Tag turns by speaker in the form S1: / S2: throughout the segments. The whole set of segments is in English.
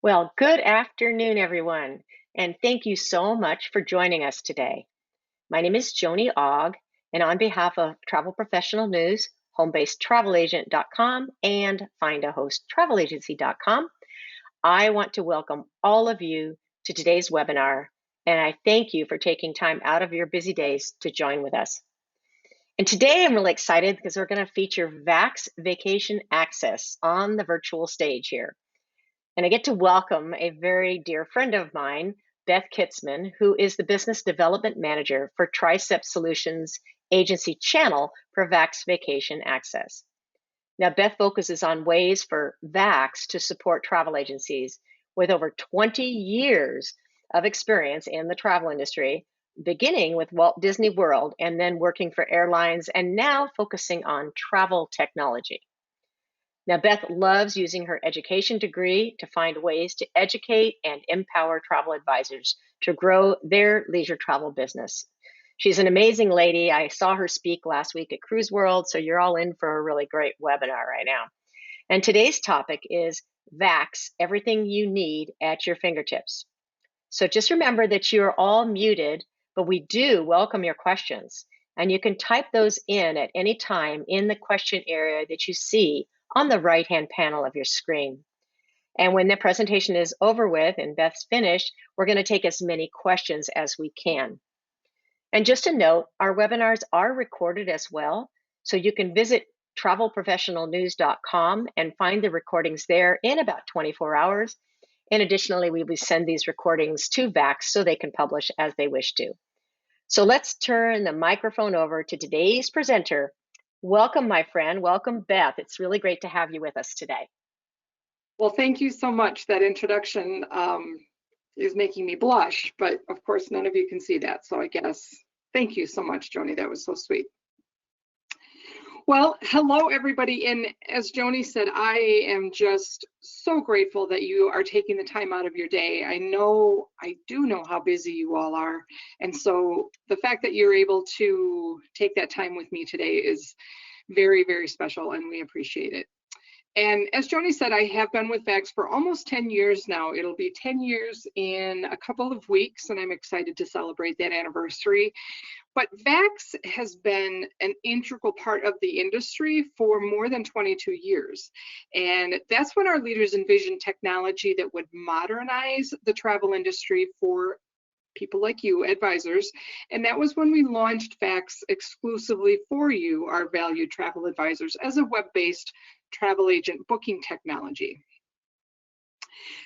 S1: Well, good afternoon, everyone, and thank you so much for joining us today. My name is Joni Ogg, and on behalf of Travel Professional News, homebasedtravelagency.com, and findahosttravelagency.com, I want to welcome all of you to today's webinar, and I thank you for taking time out of your busy days to join with us. And today I'm really excited because we're going to feature VAX Vacation Access on the virtual stage here. And I get to welcome a very dear friend of mine, Beth Kitzman, who is the Business Development Manager for Tricep Solutions Agency Channel for VAX Vacation Access. Now, Beth focuses on ways for VAX to support travel agencies with over 20 years of experience in the travel industry, beginning with Walt Disney World and then working for airlines and now focusing on travel technology. Now, Beth loves using her education degree to find ways to educate and empower travel advisors to grow their leisure travel business. She's an amazing lady. I saw her speak last week at Cruise World, so you're all in for a really great webinar right now. And today's topic is VAX, everything you need at your fingertips. So just remember that you're all muted, but we do welcome your questions. And you can type those in at any time in the question area that you see on the right-hand panel of your screen. And when the presentation is over with and Beth's finished, we're going to take as many questions as we can. And just a note, our webinars are recorded as well, so you can visit travelprofessionalnews.com and find the recordings there in about 24 hours. And additionally, we will send these recordings to VAX so they can publish as they wish to. So let's turn the microphone over to today's presenter. Welcome, my friend. Welcome, Beth. It's really great to have you with us today.
S2: Well, thank you so much. That introduction is making me blush, but of course, none of you can see that. So I guess, thank you so much, Joni. That was so sweet. Well, hello, everybody. And as Joni said, I am just so grateful that you are taking the time out of your day. I do know how busy you all are. And so the fact that you're able to take that time with me today is very, very special, and we appreciate it. And as Joni said, I have been with VAX for almost 10 years now. It'll be 10 years in a couple of weeks, and I'm excited to celebrate that anniversary. But VAX has been an integral part of the industry for more than 22 years. And that's when our leaders envisioned technology that would modernize the travel industry for people like you, advisors. And that was when we launched VAX exclusively for you, our valued travel advisors, as a web-based travel agent booking technology.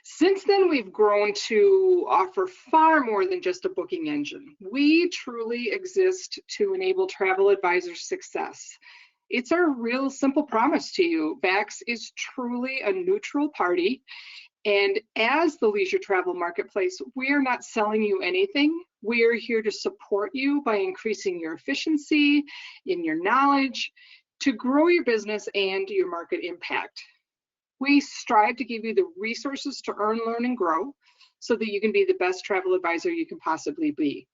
S2: Since then, we've grown to offer far more than just a booking engine. We truly exist to enable travel advisors' success. It's our real simple promise to you. VAX is truly a neutral party. And as the leisure travel marketplace, we are not selling you anything. We are here to support you by increasing your efficiency, in your knowledge, to grow your business and your market impact. We strive to give you the resources to earn, learn, and grow so that you can be the best travel advisor you can possibly be.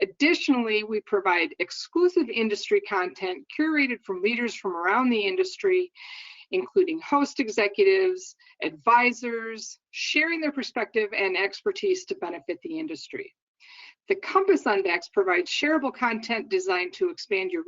S2: Additionally, we provide exclusive industry content curated from leaders from around the industry, including host executives, advisors, sharing their perspective and expertise to benefit the industry. The Compass on VAX provides shareable content designed to expand your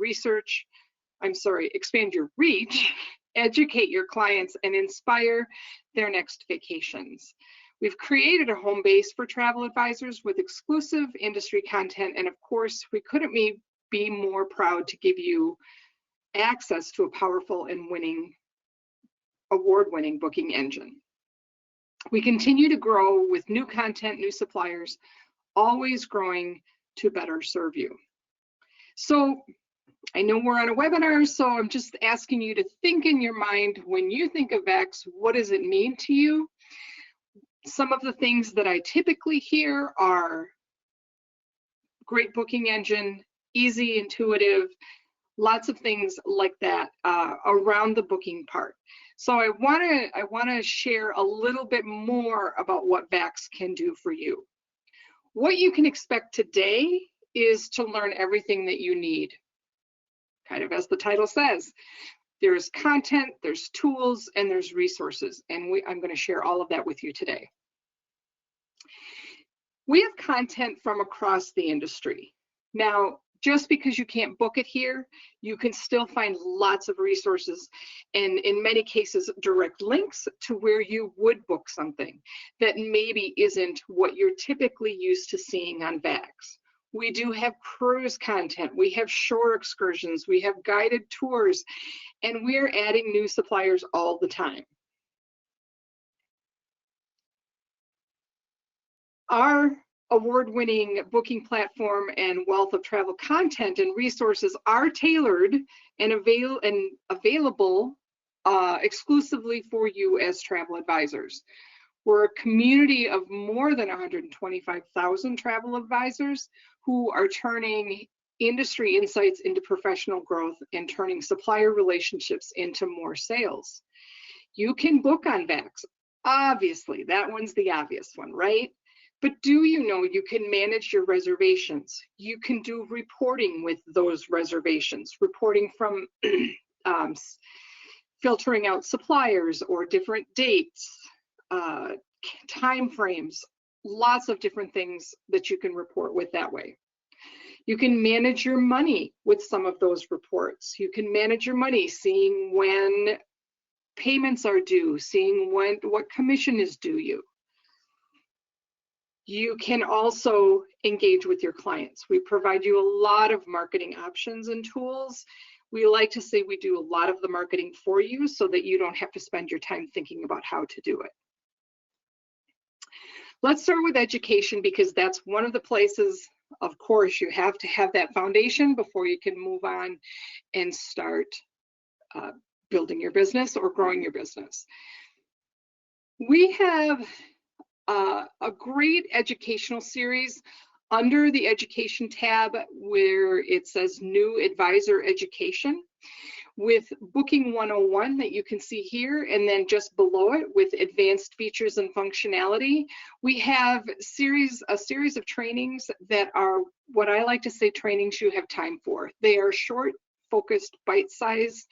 S2: reach, educate your clients, and inspire their next vacations. We've created a home base for travel advisors with exclusive industry content, and of course, we couldn't be more proud to give you access to a powerful and award-winning booking engine. We continue to grow with new content, new suppliers, always growing to better serve you. So I know we're on a webinar, so I'm just asking you to think in your mind, when you think of VAX, what does it mean to you? Some of the things that I typically hear are great booking engine, easy, intuitive, lots of things like that around the booking part. So I want to share a little bit more about what VAX can do for you. What you can expect today is to learn everything that you need. Kind of as the title says, there's content, there's tools, and there's resources, and I'm going to share all of that with you today. We have content from across the industry. Now, just because you can't book it here, you can still find lots of resources and in many cases direct links to where you would book something that maybe isn't what you're typically used to seeing on VAX. We do have cruise content, we have shore excursions, we have guided tours, and we're adding new suppliers all the time. Our award-winning booking platform and wealth of travel content and resources are tailored and available exclusively for you as travel advisors. We're a community of more than 125,000 travel advisors who are turning industry insights into professional growth and turning supplier relationships into more sales. You can book on VAX. Obviously, that one's the obvious one, right? But do you know you can manage your reservations? You can do reporting with those reservations, reporting from filtering out suppliers or different dates, time frames, lots of different things that you can report with that way. You can manage your money with some of those reports. You can manage your money, seeing when payments are due, seeing what commission is due you. You can also engage with your clients. We provide you a lot of marketing options and tools. We like to say we do a lot of the marketing for you so that you don't have to spend your time thinking about how to do it. Let's start with education, because that's one of the places, of course, you have to have that foundation before you can move on and start building your business or growing your business. We have a great educational series under the education tab where it says new advisor education, with booking 101 that you can see here, and then just below it with advanced features and functionality. We have a series of trainings that are what I like to say trainings you have time for. They are short, focused, bite-sized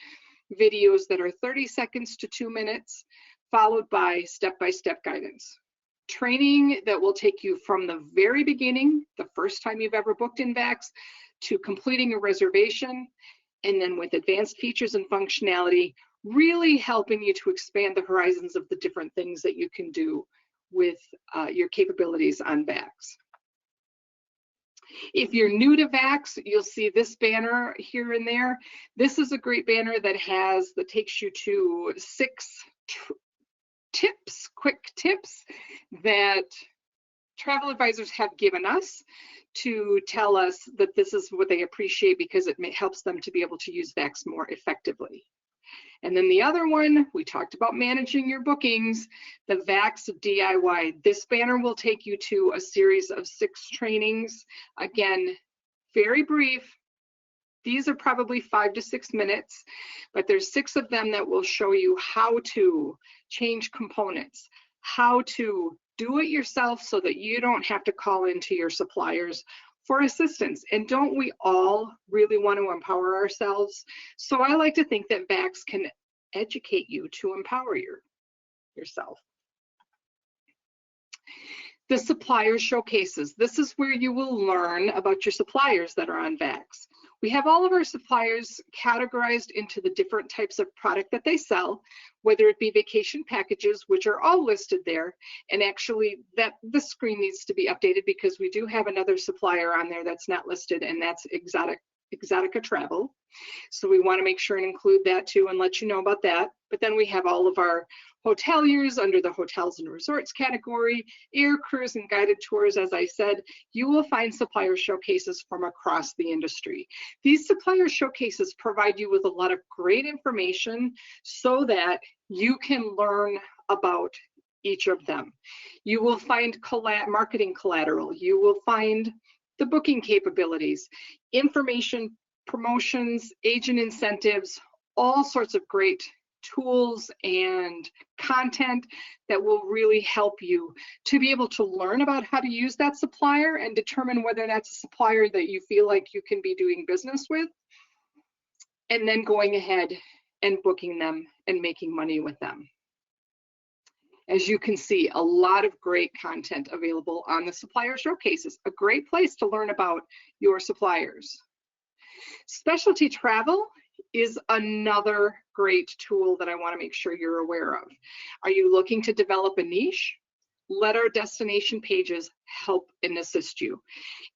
S2: videos that are 30 seconds to 2 minutes, followed by step-by-step guidance. Training that will take you from the very beginning, the first time you've ever booked in VAX, to completing a reservation, and then with advanced features and functionality, really helping you to expand the horizons of the different things that you can do with your capabilities on VAX. If you're new to VAX, you'll see this banner here and there. This is a great banner that takes you to 6 quick tips that travel advisors have given us to tell us that this is what they appreciate because it helps them to be able to use VAX more effectively. And then the other one, we talked about managing your bookings, the VAX DIY. This banner will take you to a series of 6 trainings. Again, very brief. These are probably 5 to 6 minutes, but there's 6 of them that will show you how to change components, how to do it yourself so that you don't have to call into your suppliers for assistance. And don't we all really want to empower ourselves? So I like to think that VAX can educate you to empower yourself. The supplier showcases. This is where you will learn about your suppliers that are on VAX. We have all of our suppliers categorized into the different types of product that they sell, whether it be vacation packages, which are all listed there. And actually the screen needs to be updated because we do have another supplier on there that's not listed, and that's Exotica Travel. So we want to make sure and include that too and let you know about that. But then we have all of our hoteliers under the hotels and resorts category, air cruise and guided tours. As I said, you will find supplier showcases from across the industry. These supplier showcases provide you with a lot of great information so that you can learn about each of them. You will find marketing collateral. You will find the booking capabilities, information, promotions, agent incentives, all sorts of great tools and content that will really help you to be able to learn about how to use that supplier and determine whether that's a supplier that you feel like you can be doing business with, and then going ahead and booking them and making money with them. As you can see, a lot of great content available on the supplier showcases, a great place to learn about your suppliers. Specialty travel is another great tool that I want to make sure you're aware of. Are you looking to develop a niche? Let our destination pages help and assist you.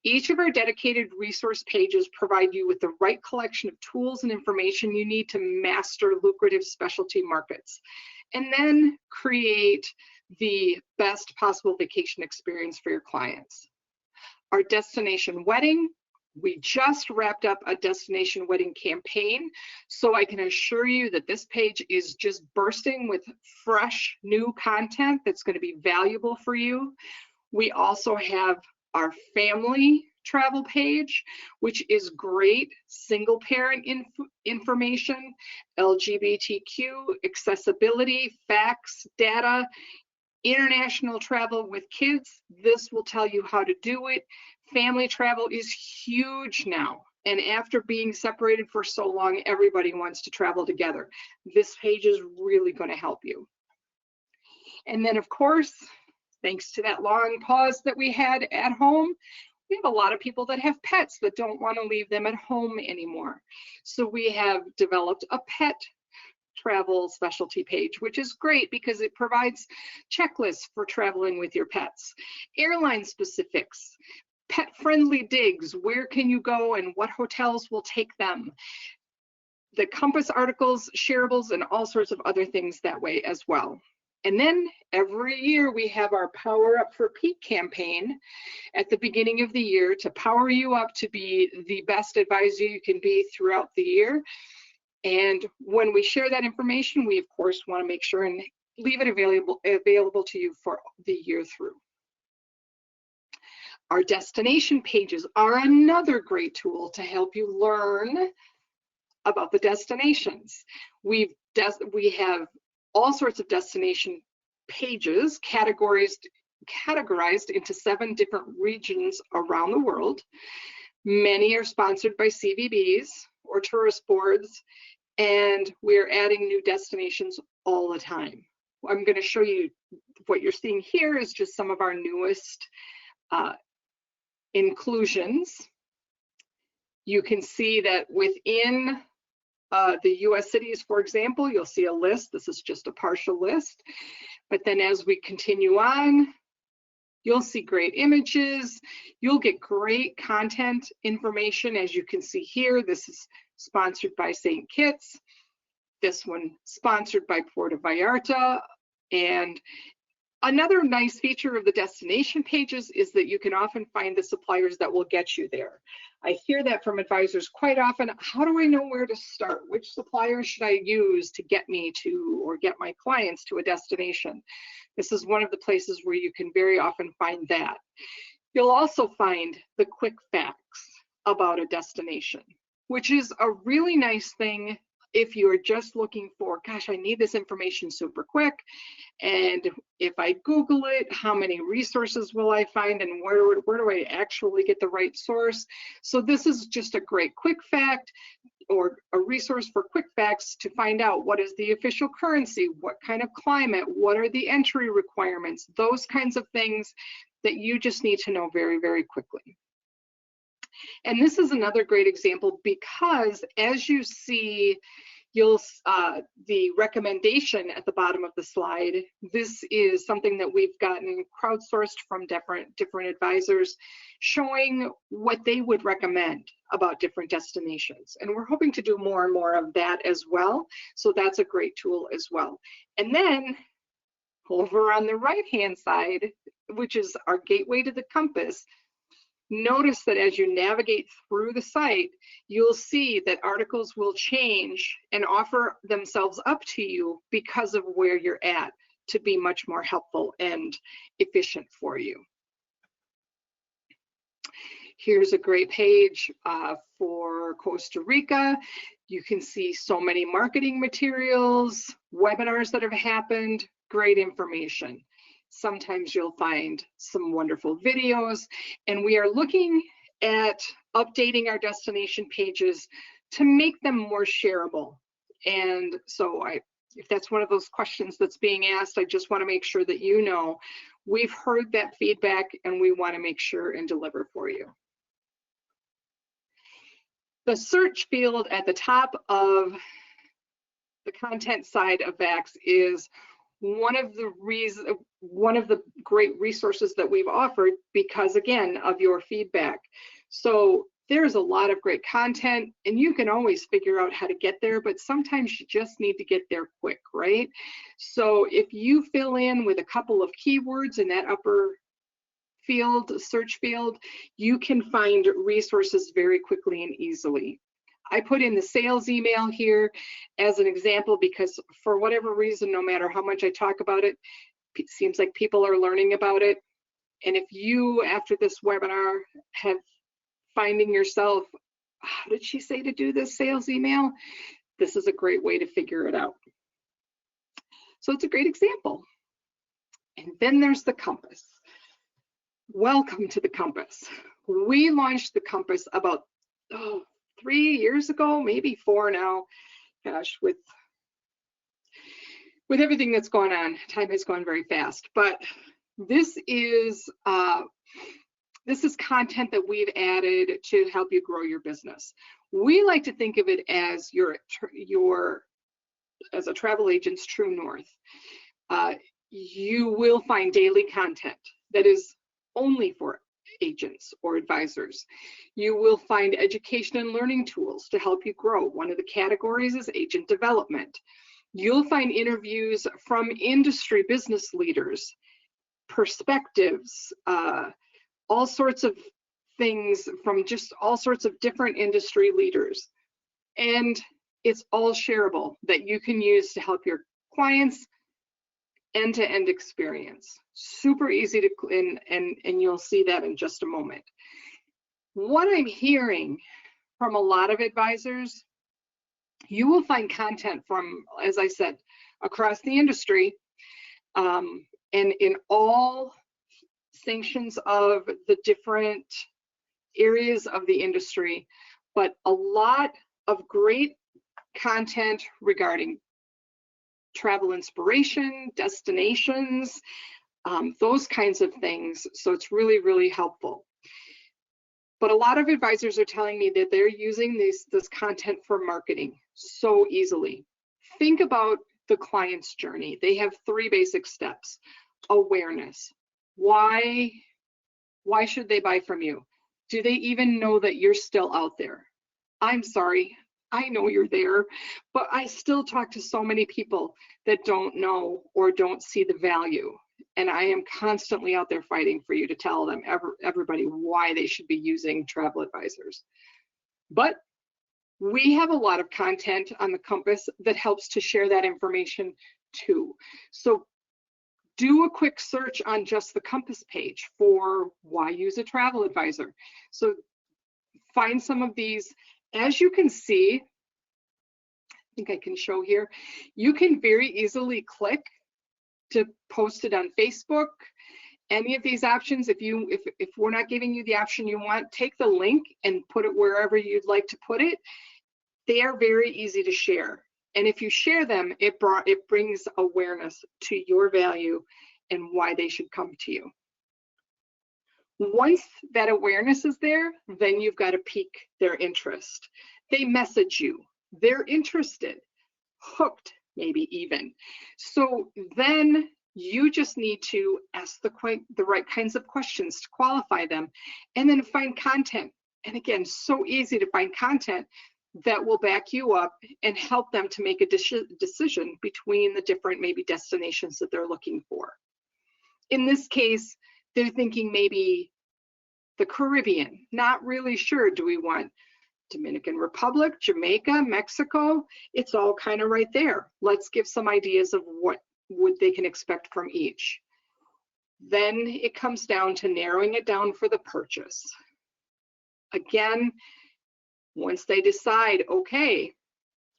S2: Each of our dedicated resource pages provide you with the right collection of tools and information you need to master lucrative specialty markets, and then create the best possible vacation experience for your clients. Our destination wedding, we just wrapped up a destination wedding campaign, so I can assure you that this page is just bursting with fresh new content that's going to be valuable for you. We also have our family travel page, which is great single parent information, LGBTQ, accessibility, facts, data, international travel with kids. This will tell you how to do it. Family travel is huge now, and after being separated for so long, everybody wants to travel together. This page is really going to help you. And then, of course, thanks to that long pause that we had at home, we have a lot of people that have pets that don't want to leave them at home anymore. So we have developed a pet travel specialty page, which is great because it provides checklists for traveling with your pets, airline specifics, pet-friendly digs, where can you go and what hotels will take them, the compass articles, shareables, and all sorts of other things that way as well. And then every year we have our Power Up for Peak campaign at the beginning of the year to power you up to be the best advisor you can be throughout the year. And when we share that information, we of course want to make sure and leave it available to you for the year through. Our destination pages are another great tool to help you learn about the destinations. We have all sorts of destination pages categorized into 7 different regions around the world. Many are sponsored by CVBs or tourist boards, and we're adding new destinations all the time. I'm going to show you what you're seeing here is just some of our newest inclusions. You can see that within the US cities, for example, you'll see a list. This is just a partial list. But then as we continue on, you'll see great images. You'll get great content information. As you can see here, this is sponsored by St. Kitts. This one sponsored by Puerto Vallarta. And another nice feature of the destination pages is that you can often find the suppliers that will get you there. I hear that from advisors quite often. How do I know where to start? Which supplier should I use to get me to or get my clients to a destination? This is one of the places where you can very often find that. You'll also find the quick facts about a destination, which is a really nice thing if you're just looking for, gosh, I need this information super quick, and if I Google it, how many resources will I find, and where do I actually get the right source? So this is just a great quick fact or a resource for quick facts to find out what is the official currency, what kind of climate, what are the entry requirements, those kinds of things that you just need to know very, very quickly. And this is another great example because as you see, the recommendation at the bottom of the slide, this is something that we've gotten crowdsourced from different advisors showing what they would recommend about different destinations. And we're hoping to do more and more of that as well. So that's a great tool as well. And then over on the right-hand side, which is our gateway to the compass, notice that as you navigate through the site, you'll see that articles will change and offer themselves up to you because of where you're at to be much more helpful and efficient for you. Here's a great page for Costa Rica. You can see so many marketing materials, webinars that have happened, great information. Sometimes you'll find some wonderful videos, and we are looking at updating our destination pages to make them more shareable. And so if that's one of those questions that's being asked, I just want to make sure that you know we've heard that feedback and we want to make sure and deliver for you. The search field at the top of the content side of VAX is one of the great resources that we've offered because, again, of your feedback. So there's a lot of great content and you can always figure out how to get there, but sometimes you just need to get there quick, right? So if you fill in with a couple of keywords in that upper field, search field, you can find resources very quickly and easily. I put in the sales email here as an example because for whatever reason, no matter how much I talk about it, it seems like people are learning about it. And if you, after this webinar, have finding yourself, how did she say to do this sales email? This is a great way to figure it out. So it's a great example. And then there's the compass. Welcome to the compass. We launched the compass about 3 years ago, maybe 4 now. Gosh, with everything that's going on, time has gone very fast. But this is content that we've added to help you grow your business. We like to think of it as as a travel agent's true north. You will find daily content that is only for agents or advisors. You will find education and learning tools to help you grow. One of the categories is agent development. You'll find interviews from industry business leaders, perspectives, all sorts of things from just all sorts of different industry leaders. And it's all shareable that you can use to help your clients end-to-end experience. Super easy to, and you'll see that in just a moment. What I'm hearing from a lot of advisors, you will find content from, as I said, across the industry, and in all sanctions of the different areas of the industry, but a lot of great content regarding travel inspiration, destinations, those kinds of things. So it's really, really helpful. But a lot of advisors are telling me that they're using this content for marketing so easily. Think about the client's journey. They have 3 basic steps. Awareness. Why should they buy from you? Do they even know that you're still out there? I'm sorry, I know you're there, but I still talk to so many people that don't know or don't see the value. And I am constantly out there fighting for you to tell them, everybody, why they should be using travel advisors. But we have a lot of content on the Compass that helps to share that information too. So do a quick search on just the Compass page for why use a travel advisor. So find some of these. As you can see, I think I can show here, you can very easily click to post it on Facebook. Any of these options, if we're not giving you the option you want, take the link and put it wherever you'd like to put it. They are very easy to share. And if you share them, it brings awareness to your value and why they should come to you. Once that awareness is there, then you've got to pique their interest. They message you, they're interested, hooked maybe even. So then you just need to ask the right kinds of questions to qualify them, and then find content. And again, so easy to find content that will back you up and help them to make a decision between the different maybe destinations that they're looking for. In this case, they're thinking maybe the Caribbean, not really sure. Do we want Dominican Republic, Jamaica, Mexico? It's all kind of right there. Let's give some ideas of what they can expect from each. Then it comes down to narrowing it down for the purchase. Again, once they decide, okay,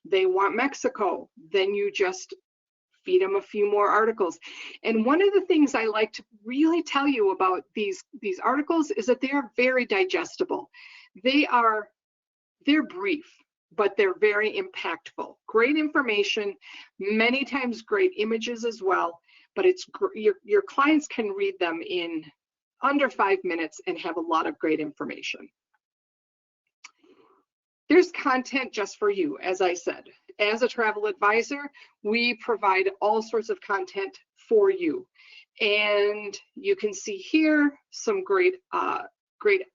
S2: they want Mexico, then you just feed them a few more articles. And one of the things I like to really tell you about these articles is that they are very digestible. They're brief. but they're very impactful. Great information, many times great images as well, but it's your clients can read them in under 5 minutes and have a lot of great information. There's content just for you, as I said. As a travel advisor, we provide all sorts of content for you. And you can see here some great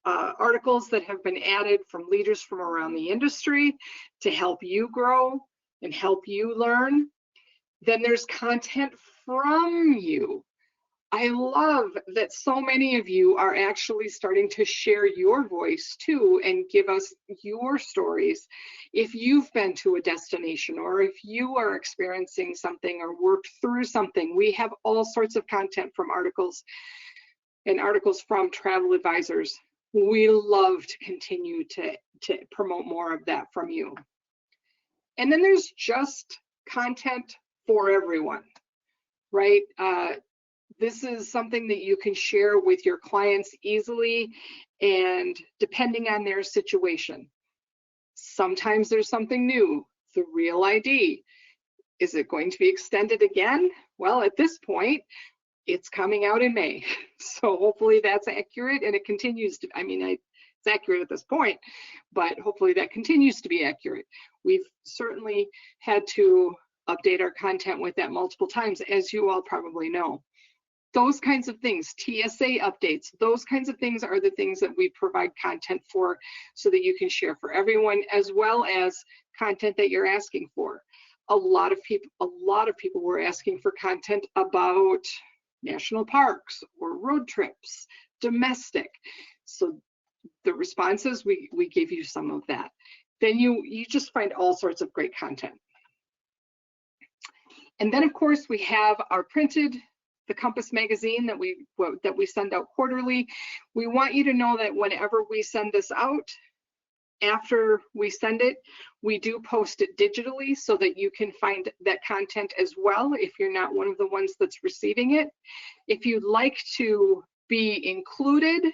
S2: articles that have been added from leaders from around the industry to help you grow and help you learn. Then there's content from you. I love that so many of you are actually starting to share your voice too and give us your stories. If you've been to a destination or if you are experiencing something or worked through something, we have all sorts of content from articles and articles from travel advisors. We love to continue to promote more of that from you. And then there's just content for everyone, right? This is something that you can share with your clients easily and depending on their situation. Sometimes there's something new, the real ID. Is it going to be extended again? Well, at this point, it's coming out in May. So hopefully that's accurate and it continues to, it's accurate at this point, but hopefully that continues to be accurate. We've certainly had to update our content with that multiple times, as you all probably know. Those kinds of things, TSA updates, those kinds of things are the things that we provide content for so that you can share for everyone, as well as content that you're asking for. A lot of people were asking for content about national parks or road trips, domestic. So the responses, we gave you some of that. Then you just find all sorts of great content. And then of course we have our printed, the Compass magazine that we send out quarterly. We want you to know that whenever we send this out, after we send it, we do post it digitally so that you can find that content as well if you're not one of the ones that's receiving it. If you'd like to be included,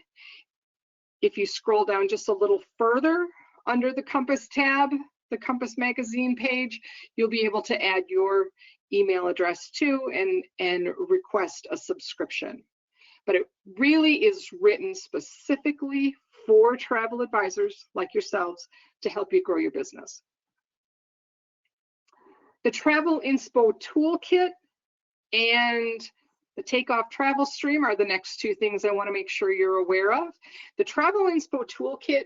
S2: if you scroll down just a little further under the Compass tab, the Compass magazine page, you'll be able to add your email address too and request a subscription. But it really is written specifically for travel advisors like yourselves to help you grow your business. The Travel Inspo Toolkit and the Takeoff Travel Stream are the next two things I want to make sure you're aware of. The Travel Inspo Toolkit,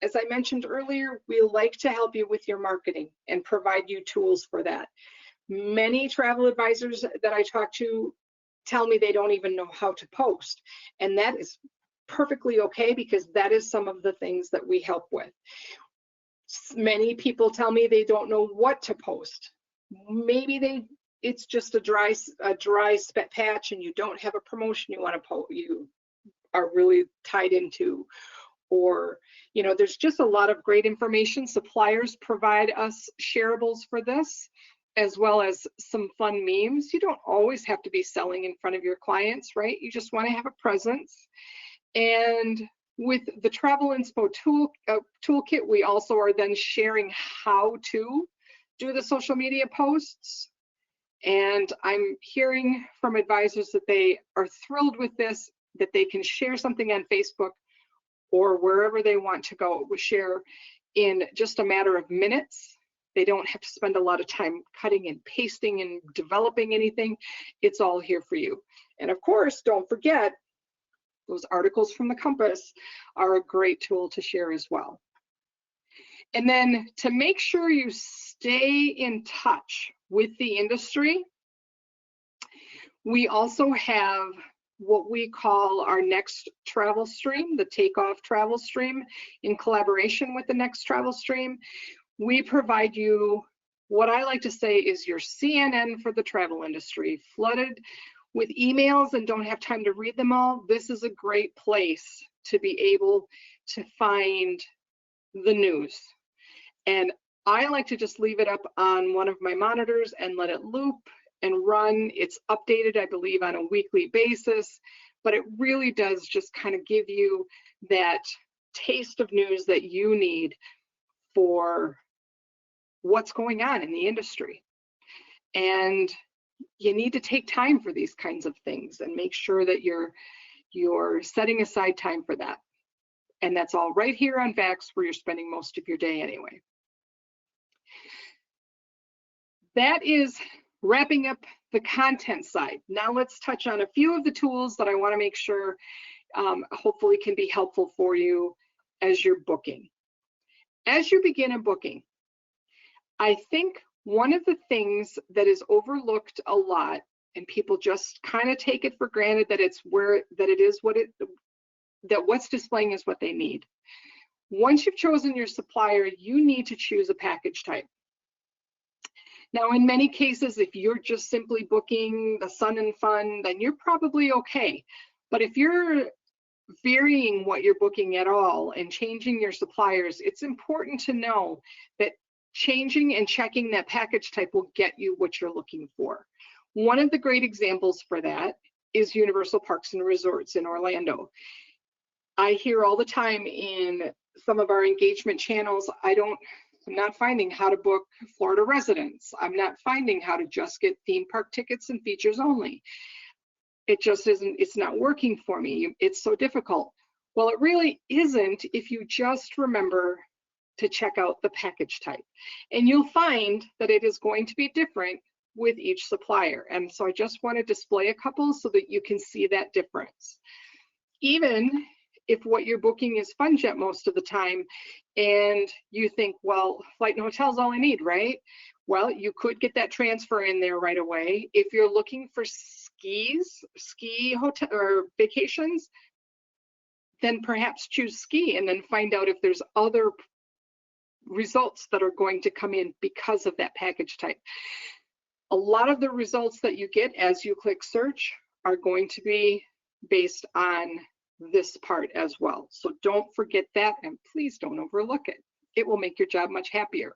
S2: as I mentioned earlier, we like to help you with your marketing and provide you tools for that. Many travel advisors that I talk to tell me they don't even know how to post, and that is perfectly okay because that is some of the things that we help with. Many people tell me they don't know what to post. Maybe it's just a dry patch and you don't have a promotion you want to post, you are really tied into, or there's just a lot of great information. Suppliers provide us shareables for this, as well as some fun memes. You don't always have to be selling in front of your clients, right? You just want to have a presence. And with the Travel Inspo Toolkit, we also are then sharing how to do the social media posts. And I'm hearing from advisors that they are thrilled with this, that they can share something on Facebook or wherever they want to go, share in just a matter of minutes. They don't have to spend a lot of time cutting and pasting and developing anything. It's all here for you. And of course, don't forget, those articles from the Compass are a great tool to share as well. And then to make sure you stay in touch with the industry, we also have what we call our next travel stream, the Takeoff Travel Stream, in collaboration with the next travel stream. We provide you what I like to say is your CNN for the travel industry, flooded with emails and don't have time to read them all. This is a great place to be able to find the news. And I like to just leave it up on one of my monitors and let it loop and run. It's updated, I believe, on a weekly basis, but it really does just kind of give you that taste of news that you need for what's going on in the industry. And you need to take time for these kinds of things and make sure that you're setting aside time for that. And that's all right here on VAX, where you're spending most of your day anyway. That is wrapping up the content side. Now let's touch on a few of the tools that I want to make sure hopefully can be helpful for you as you're booking. As you begin a booking, I think one of the things that is overlooked a lot, and people just kind of take it for granted that that what's displaying is what they need. Once you've chosen your supplier, you need to choose a package type. Now, in many cases, if you're just simply booking the sun and fun, then you're probably okay. But if you're varying what you're booking at all and changing your suppliers, it's important to know that changing and checking that package type will get you what you're looking for. One of the great examples for that is Universal Parks and Resorts in Orlando. I hear all the time in some of our engagement channels, I'm not finding how to book Florida residents. I'm not finding how to just get theme park tickets and features only. It just isn't, it's not working for me. It's so difficult. Well, it really isn't if you just remember to check out the package type. And you'll find that it is going to be different with each supplier. And so I just want to display a couple so that you can see that difference. Even if what you're booking is FunJet most of the time, and you think, well, flight and hotel's all I need, right? Well, you could get that transfer in there right away. If you're looking for ski hotel or vacations, then perhaps choose ski and then find out if there's other results that are going to come in because of that package type. A lot of the results that you get as you click search are going to be based on this part as well. So don't forget that, and please don't overlook it. It will make your job much happier.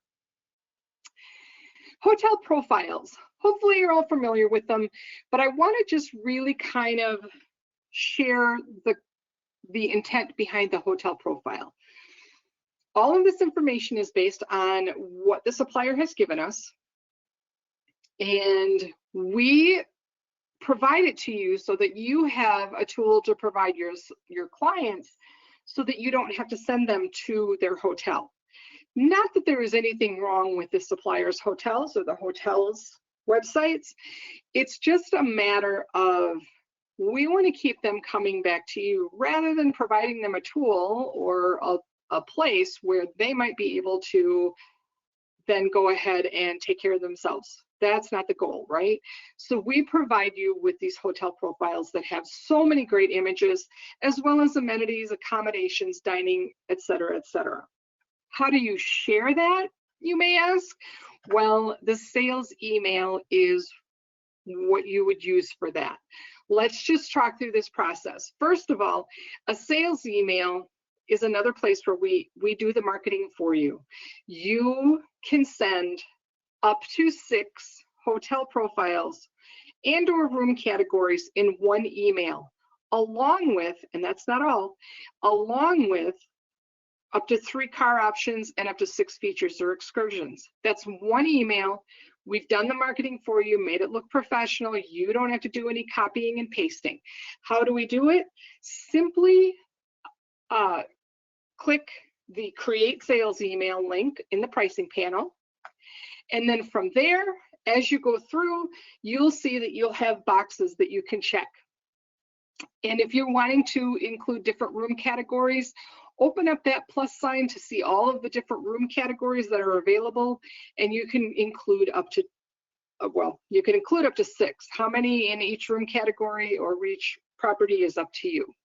S2: Hotel profiles. Hopefully you're all familiar with them, but I want to just really kind of share the intent behind the hotel profile. All of this information is based on what the supplier has given us, and we provide it to you so that you have a tool to provide your clients so that you don't have to send them to their hotel. Not that there is anything wrong with the supplier's hotels or the hotel's websites. It's just a matter of we want to keep them coming back to you rather than providing them a tool or a place where they might be able to then go ahead and take care of themselves. That's not the goal, right? So we provide you with these hotel profiles that have so many great images, as well as amenities, accommodations, dining, etc., etc. How do you share that, you may ask? Well, the sales email is what you would use for that. Let's just talk through this process. First of all, a sales email is another place where we do the marketing for you. You can send up to 6 hotel profiles and or room categories in one email, along with, and that's not all, along with up to 3 car options and up to 6 features or excursions. That's one email. We've done the marketing for you, made it look professional. You don't have to do any copying and pasting. How do we do it? Simply click the Create Sales Email link in the pricing panel. And then from there, as you go through, you'll see that you'll have boxes that you can check. And if you're wanting to include different room categories, open up that plus sign to see all of the different room categories that are available, and you can include up to, you can include up to 6. How many in each room category or each property is up to you.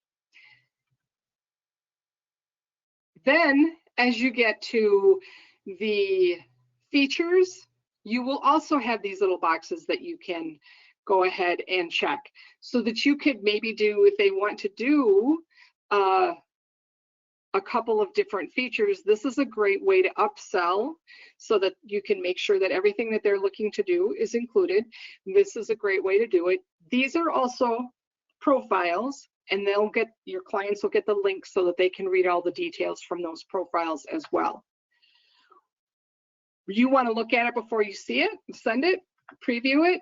S2: Then, as you get to the features, you will also have these little boxes that you can go ahead and check so that you could maybe do, if they want to do a couple of different features, this is a great way to upsell so that you can make sure that everything that they're looking to do is included. This is a great way to do it. These are also profiles, and your clients will get the links so that they can read all the details from those profiles as well. You want to look at it before you see it, send it, preview it.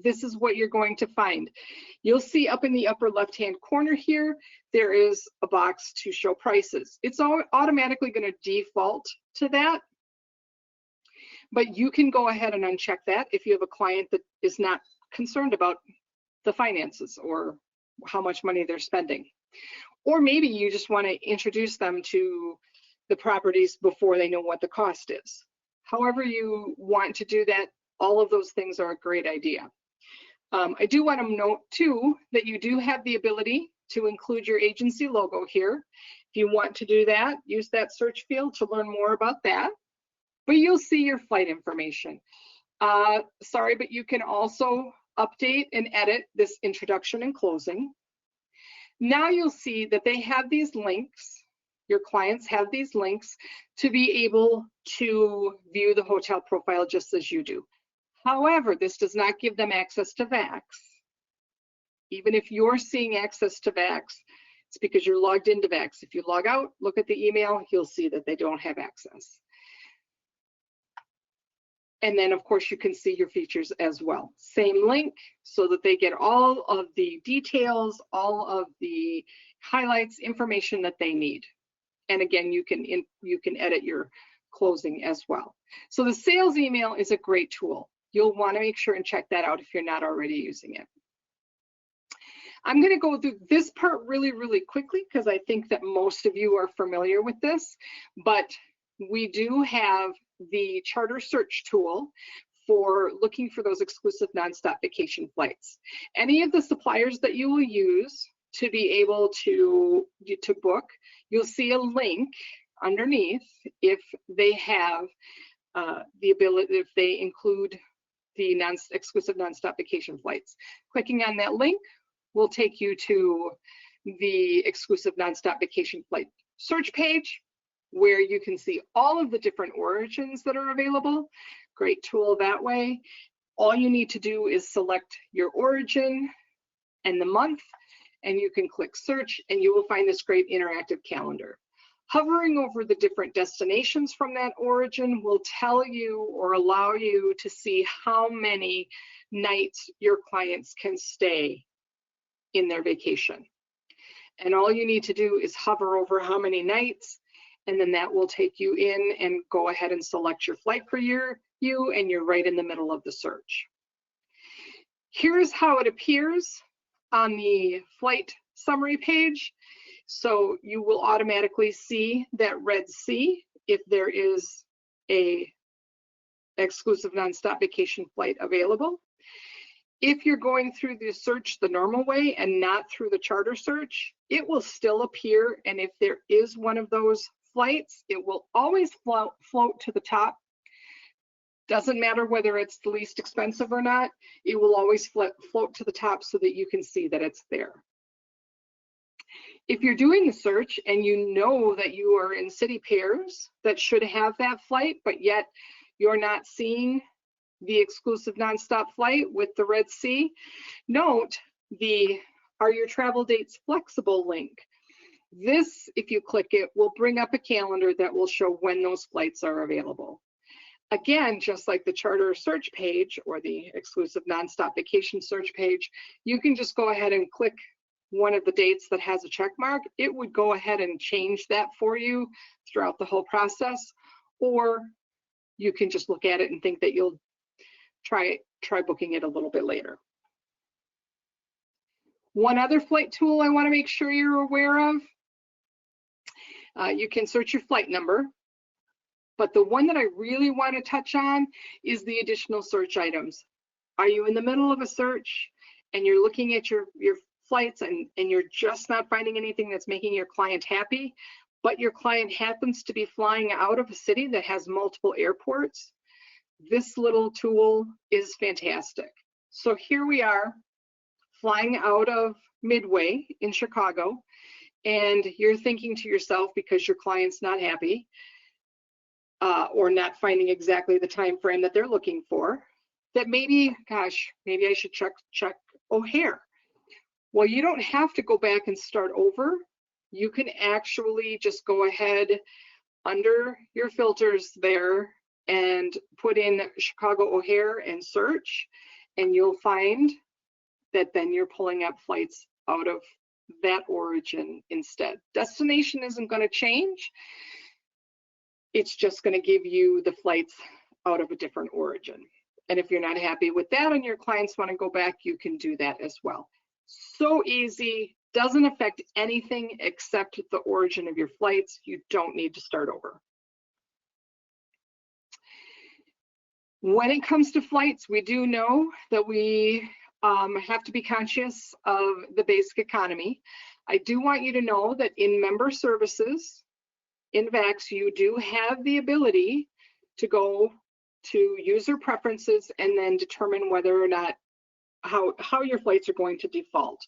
S2: This is what you're going to find. You'll see up in the upper left-hand corner here, there is a box to show prices. It's automatically going to default to that, but you can go ahead and uncheck that if you have a client that is not concerned about the finances or how much money they're spending. Or maybe you just want to introduce them to the properties before they know what the cost is. However you want to do that, all of those things are a great idea. I do want to note too that you do have the ability to include your agency logo here. If you want to do that, use that search field to learn more about that. But you'll see your flight information. Sorry, but you can also update and edit this introduction and closing. Now you'll see that they have these links. Your clients have these links to be able to view the hotel profile just as you do. However, this does not give them access to VAX. Even if you're seeing access to VAX, it's because you're logged into VAX. If you log out, look at the email, you'll see that they don't have access. And then of course you can see your features as well. Same link so that they get all of the details, all of the highlights, information that they need. And again, you can edit your closing as well. So the sales email is a great tool. You'll want to make sure and check that out if you're not already using it. I'm going to go through this part really, really quickly because I think that most of you are familiar with this, but we do have the charter search tool for looking for those exclusive nonstop vacation flights. Any of the suppliers that you will use to be able to book, you'll see a link underneath if they have the ability, if they include the exclusive nonstop vacation flights. Clicking on that link will take you to the exclusive nonstop vacation flight search page where you can see all of the different origins that are available. Great tool that way. All you need to do is select your origin and the month, and you can click search and you will find this great interactive calendar. Hovering over the different destinations from that origin will tell you or allow you to see how many nights your clients can stay in their vacation. And all you need to do is hover over how many nights, and then that will take you in and go ahead and select your flight for you, and you're right in the middle of the search. Here's how it appears on the flight summary page. So you will automatically see that red C if there is a exclusive nonstop vacation flight available. If you're going through the search the normal way and not through the charter search, it will still appear, and if there is one of those flights, it will always float to the top. Doesn't matter whether it's the least expensive or not, it will always float to the top so that you can see that it's there. If you're doing the search and you know that you are in city pairs that should have that flight, but yet you're not seeing the exclusive nonstop flight with the red C, note the "Are your travel dates flexible" link. This, if you click it, will bring up a calendar that will show when those flights are available. Again, just like the charter search page or the exclusive nonstop vacation search page, you can just go ahead and click one of the dates that has a check mark. It would go ahead and change that for you throughout the whole process, or you can just look at it and think that you'll try booking it a little bit later. One other flight tool I want to make sure you're aware of, you can search your flight number, but the one that I really want to touch on is the additional search items. Are you in the middle of a search and you're looking at your flights and you're just not finding anything that's making your client happy, but your client happens to be flying out of a city that has multiple airports? This little tool is fantastic. So here we are flying out of Midway in Chicago, and you're thinking to yourself, because your client's not happy or not finding exactly the time frame that they're looking for, that maybe, gosh, maybe I should check O'Hare. Well, you don't have to go back and start over. You can actually just go ahead under your filters there and put in Chicago O'Hare and search, and you'll find that then you're pulling up flights out of that origin instead. Destination isn't going to change. It's just going to give you the flights out of a different origin. And if you're not happy with that and your clients want to go back, you can do that as well. So easy, doesn't affect anything except the origin of your flights. You don't need to start over. When it comes to flights, we do know that we have to be conscious of the basic economy. I do want you to know that in member services, in VAX, you do have the ability to go to user preferences and then determine whether or not how your flights are going to default.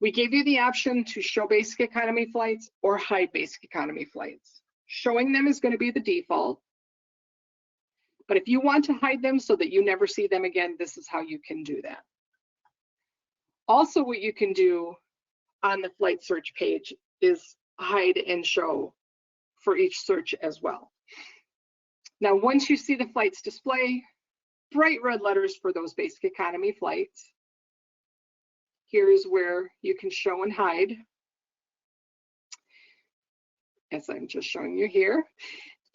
S2: We gave you the option to show basic economy flights or hide basic economy flights. Showing them is going to be the default. But if you want to hide them so that you never see them again, this is how you can do that. Also, what you can do on the flight search page is hide and show for each search as well. Now, once you see the flights display, bright red letters for those basic economy flights, here's where you can show and hide, as I'm just showing you here.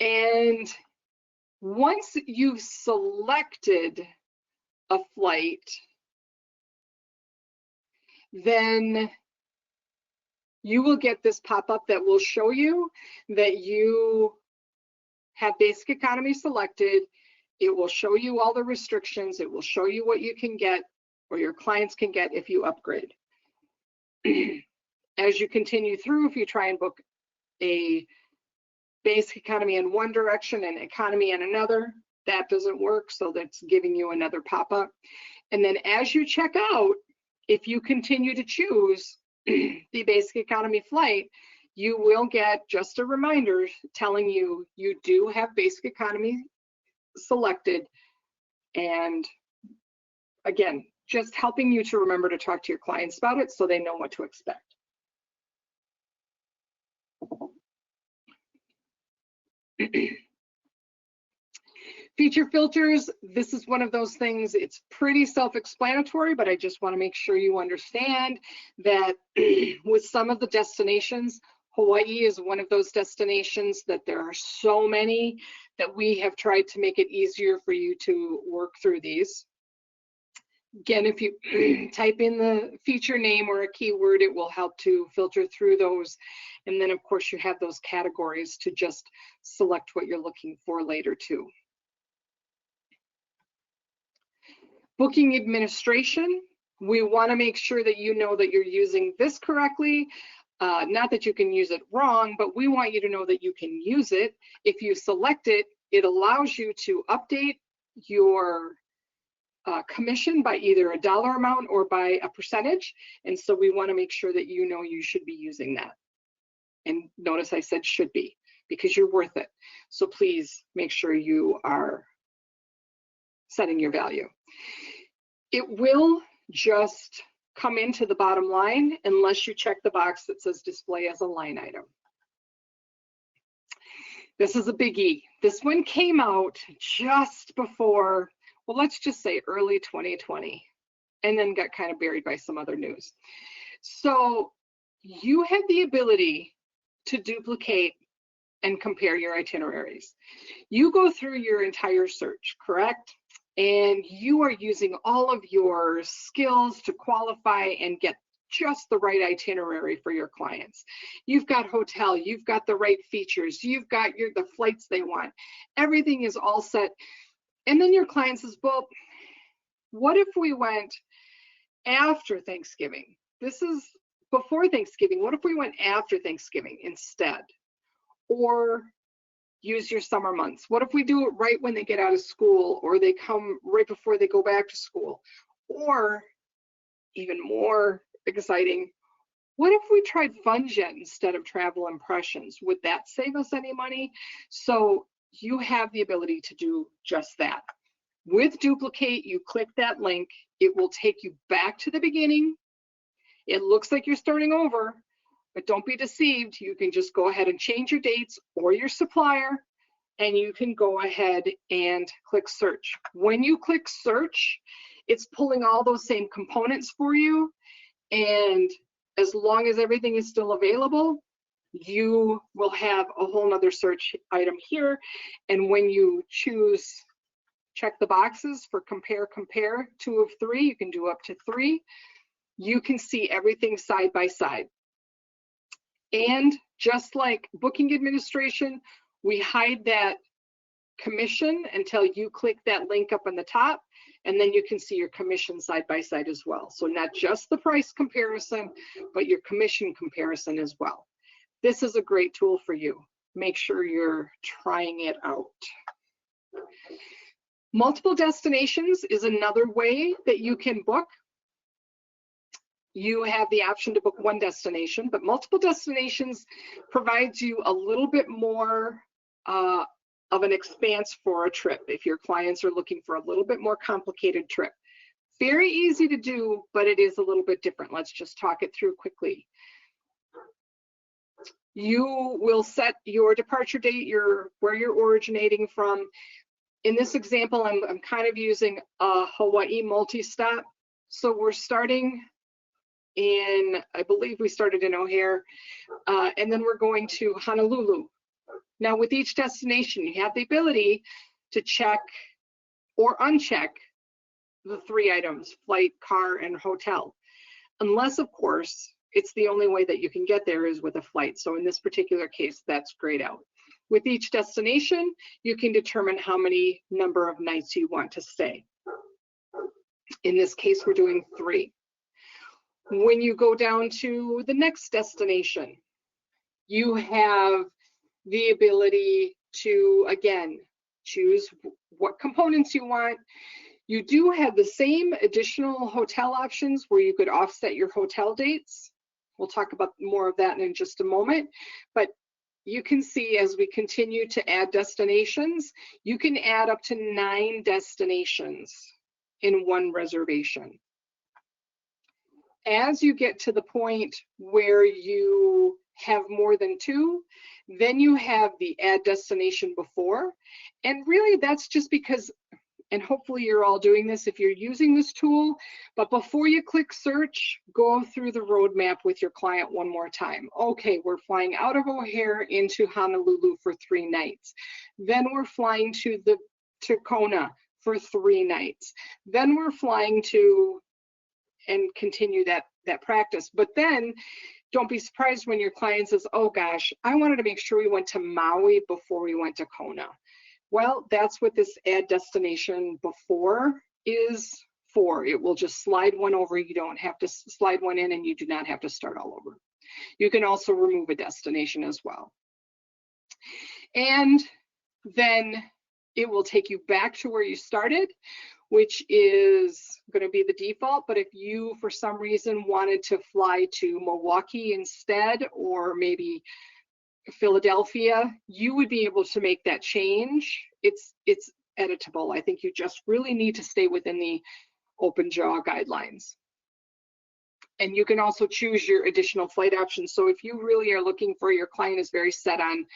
S2: And once you've selected a flight, then you will get this pop-up that will show you that you have basic economy selected. It will show you all the restrictions. It will show you what you can get or your clients can get if you upgrade. As you continue through, if you try and book a basic economy in one direction and economy in another, that doesn't work, so that's giving you another pop-up. And then as you check out, if you continue to choose the basic economy flight, you will get just a reminder telling you you do have basic economy selected. And again, just helping you to remember to talk to your clients about it so they know what to expect. Feature filters, this is one of those things, it's pretty self-explanatory, but I just want to make sure you understand that with some of the destinations, Hawaii is one of those destinations that there are so many that we have tried to make it easier for you to work through these. Again, if you type in the feature name or a keyword, it will help to filter through those. And then of course you have those categories to just select what you're looking for later too. Booking administration, we want to make sure that you know that you're using this correctly. Not that you can use it wrong, but we want you to know that you can use it. If you select it, it allows you to update your commission by either a dollar amount or by a percentage. And so we want to make sure that you know you should be using that. And notice I said should be, because you're worth it. So please make sure you are setting your value. It will just come into the bottom line unless you check the box that says display as a line item. This is a biggie. This one came out just before, well, let's just say early 2020, and then got kind of buried by some other news. So you have the ability to duplicate and compare your itineraries. You go through your entire search, correct? And you are using all of your skills to qualify and get just the right itinerary for your clients. You've got hotel, you've got the right features, you've got the flights they want. Everything is all set. And then your client says, well, what if we went after Thanksgiving? This is before Thanksgiving. What if we went after Thanksgiving instead? Or use your summer months. What if we do it right when they get out of school, or they come right before they go back to school? Or even more exciting, what if we tried FunJet instead of Travel Impressions? Would that save us any money? So you have the ability to do just that. With Duplicate, you click that link, it will take you back to the beginning. It looks like you're starting over, but don't be deceived. You can just go ahead and change your dates or your supplier, and you can go ahead and click search. When you click search, it's pulling all those same components for you, and as long as everything is still available, you will have a whole nother search item here. And when you choose, check the boxes for compare 2 of 3, you can do up to 3. You can see everything side by side. And just like booking administration, we hide that commission until you click that link up on the top, and then you can see your commission side by side as well. So not just the price comparison, but your commission comparison as well. This is a great tool for you. Make sure you're trying it out. Multiple destinations is another way that you can book. You have the option to book one destination, but multiple destinations provides you a little bit more of an expanse for a trip if your clients are looking for a little bit more complicated trip. Very easy to do, but it is a little bit different. Let's just talk it through quickly. You will set your departure date, where you're originating from. In this example, I'm kind of using a Hawaii multi-stop. So we're starting in, I believe we started in O'Hare, and then we're going to Honolulu. Now with each destination, you have the ability to check or uncheck the 3 items, flight, car, and hotel. Unless, of course, it's the only way that you can get there is with a flight. So in this particular case, that's grayed out. With each destination, you can determine how many number of nights you want to stay. In this case, we're doing 3. When you go down to the next destination, you have the ability to, again, choose what components you want. You do have the same additional hotel options where you could offset your hotel dates. We'll talk about more of that in just a moment. But you can see as we continue to add destinations, you can add up to 9 destinations in one reservation. As you get to the point where you have more than 2, then you have the add destination before. And really that's just because, and hopefully you're all doing this if you're using this tool, but before you click search, go through the roadmap with your client one more time. Okay, we're flying out of O'Hare into Honolulu for 3 nights. Then we're flying to Kona for 3 nights. Then we're flying to, and continue that practice. But then don't be surprised when your client says, oh gosh, I wanted to make sure we went to Maui before we went to Kona. Well, that's what this add destination before is for. It will just slide one over. You don't have to slide one in, and you do not have to start all over. You can also remove a destination as well. And then it will take you back to where you started, which is going to be the default. But if you, for some reason, wanted to fly to Milwaukee instead, or maybe Philadelphia, you would be able to make that change. It's editable. I think you just really need to stay within the open jaw guidelines. And you can also choose your additional flight options. So if you really are looking for, your client is very set on,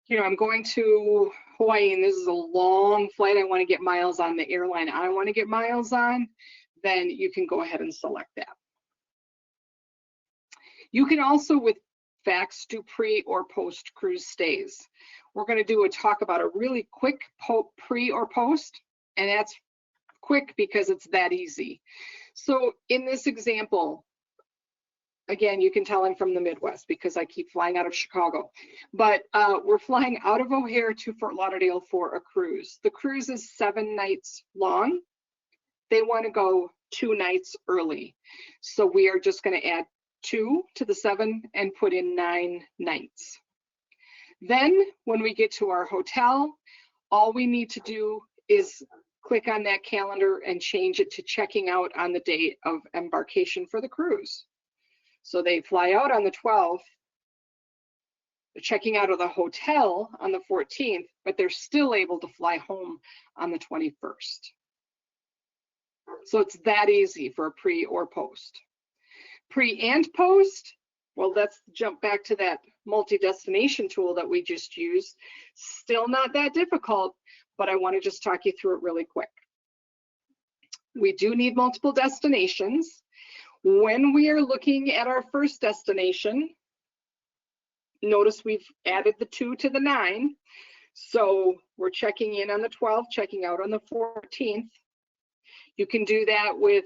S2: you know, I'm going to Hawaii and this is a long flight, I want to get miles on the airline I want to get miles on, then you can go ahead and select that. You can also, with VAX, do pre or post cruise stays. We're going to do a talk about a really quick pre or post, and that's quick because it's that easy. So in this example, again, you can tell I'm from the Midwest because I keep flying out of Chicago, but we're flying out of O'Hare to Fort Lauderdale for a cruise. The cruise is 7 nights long. They want to go 2 nights early. So we are just going to add 2 to the 7 and put in 9 nights. Then when we get to our hotel, all we need to do is click on that calendar and change it to checking out on the date of embarkation for the cruise. So they fly out on the 12th, they're checking out of the hotel on the 14th, but they're still able to fly home on the 21st. So it's that easy for a pre or post. Pre and post, Well, let's jump back to that multi-destination tool that we just used. Still not that difficult, but I want to just talk you through it really quick. We do need multiple destinations. When we are looking at our first destination, notice we've added the 2 to the 9. So we're checking in on the 12th, checking out on the 14th. You can do that with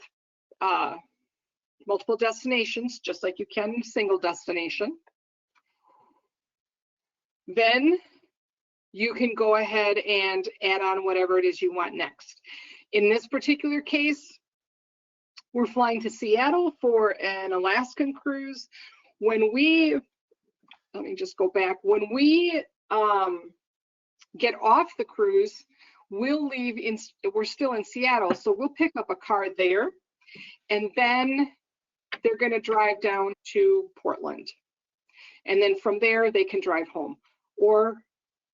S2: multiple destinations, just like you can single destination. Then you can go ahead and add on whatever it is you want next. In this particular case, we're flying to Seattle for an Alaskan cruise. When we, let me just go back, when we get off the cruise, we'll leave in, we're still in Seattle, so we'll pick up a car there, and then they're going to drive down to Portland. And then from there, they can drive home. Or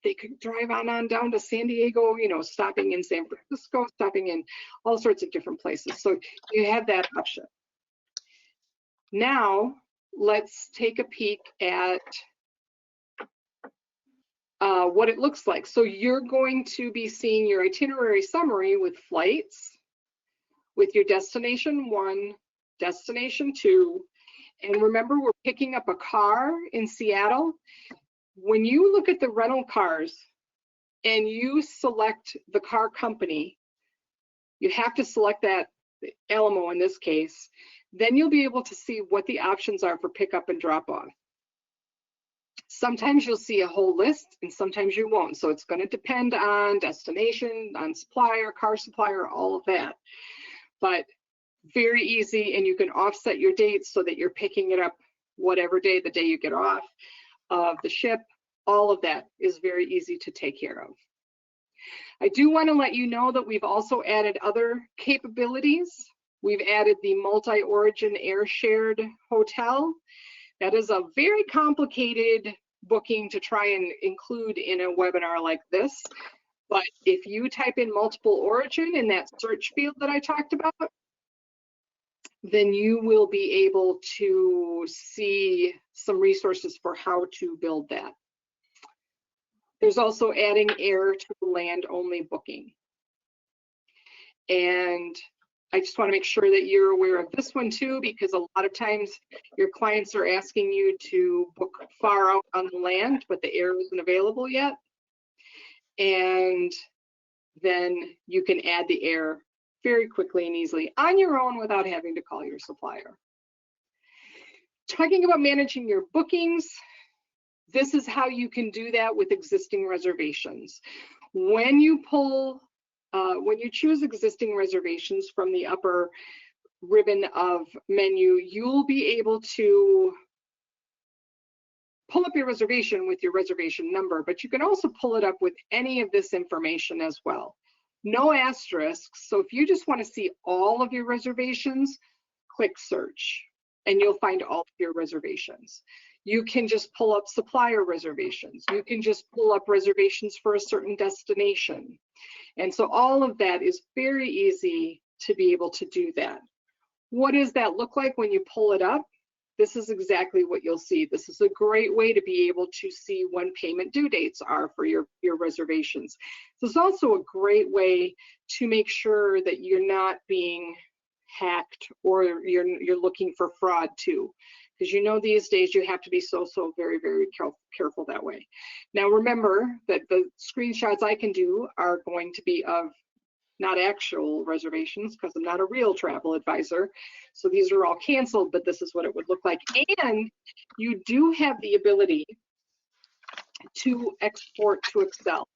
S2: they could drive on down to San Diego, you know, stopping in San Francisco, stopping in all sorts of different places. So you have that option. Now, let's take a peek at what it looks like. So you're going to be seeing your itinerary summary with flights, with your destination 1, destination 2, and remember we're picking up a car in Seattle. When you look at the rental cars and you select the car company, you have to select that Alamo in this case, then you'll be able to see what the options are for pickup and drop off. Sometimes you'll see a whole list and sometimes you won't. So it's going to depend on destination, on supplier, car supplier, all of that. But very easy, and you can offset your dates so that you're picking it up whatever day, the day you get off of the ship. All of that is very easy to take care of. I do want to let you know that we've also added other capabilities. We've added the multi-origin air shared hotel. That is a very complicated booking to try and include in a webinar like this. But if you type in multiple origin in that search field that I talked about, then you will be able to see some resources for how to build that. There's also adding air to land only booking. And I just want to make sure that you're aware of this one too, because a lot of times your clients are asking you to book far out on the land, but the air isn't available yet. And then you can add the air very quickly and easily on your own without having to call your supplier. Talking about managing your bookings, this is how you can do that with existing reservations. When you choose existing reservations from the upper ribbon of menu, you'll be able to pull up your reservation with your reservation number, but you can also pull it up with any of this information as well. No asterisks, so if you just want to see all of your reservations, click search and you'll find all of your reservations. You can just pull up supplier reservations. You can just pull up reservations for a certain destination. And so all of that is very easy to be able to do that. What does that look like when you pull it up? This is exactly what you'll see. This is a great way to be able to see when payment due dates are for your reservations. This is also a great way to make sure that you're not being hacked or you're looking for fraud too. Because you know these days you have to be so very, very careful that way. Now remember that the screenshots I can do are going to be of not actual reservations because I'm not a real travel advisor. So these are all canceled, but this is what it would look like. And you do have the ability to export to Excel.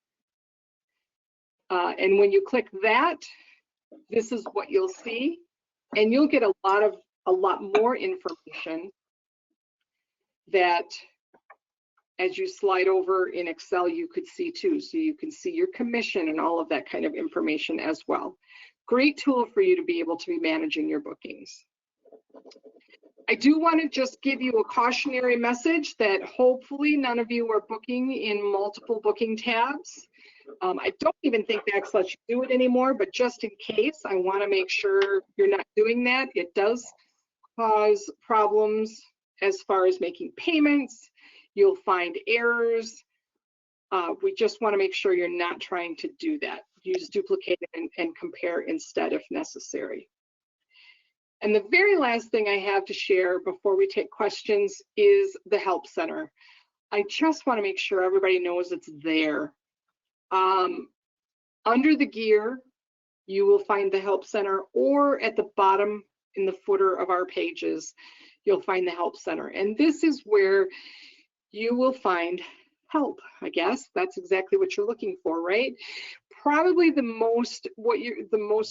S2: And when you click that, this is what you'll see. And you'll get a lot more information that as you slide over in Excel, you could see too. So you can see your commission and all of that kind of information as well. Great tool for you to be able to be managing your bookings. I do want to just give you a cautionary message that hopefully none of you are booking in multiple booking tabs. I don't even think VAX lets you do it anymore, but just in case, I want to make sure you're not doing that. It does cause problems as far as making payments. You'll find errors. We just want to make sure you're not trying to do that. Use duplicate and compare instead if necessary. And the very last thing I have to share before we take questions is the Help Center. I just want to make sure everybody knows it's there. Under the gear, you will find the Help Center, or at the bottom in the footer of our pages, you'll find the Help Center. And this is where you will find help, I guess. That's exactly what you're looking for, right? Probably the most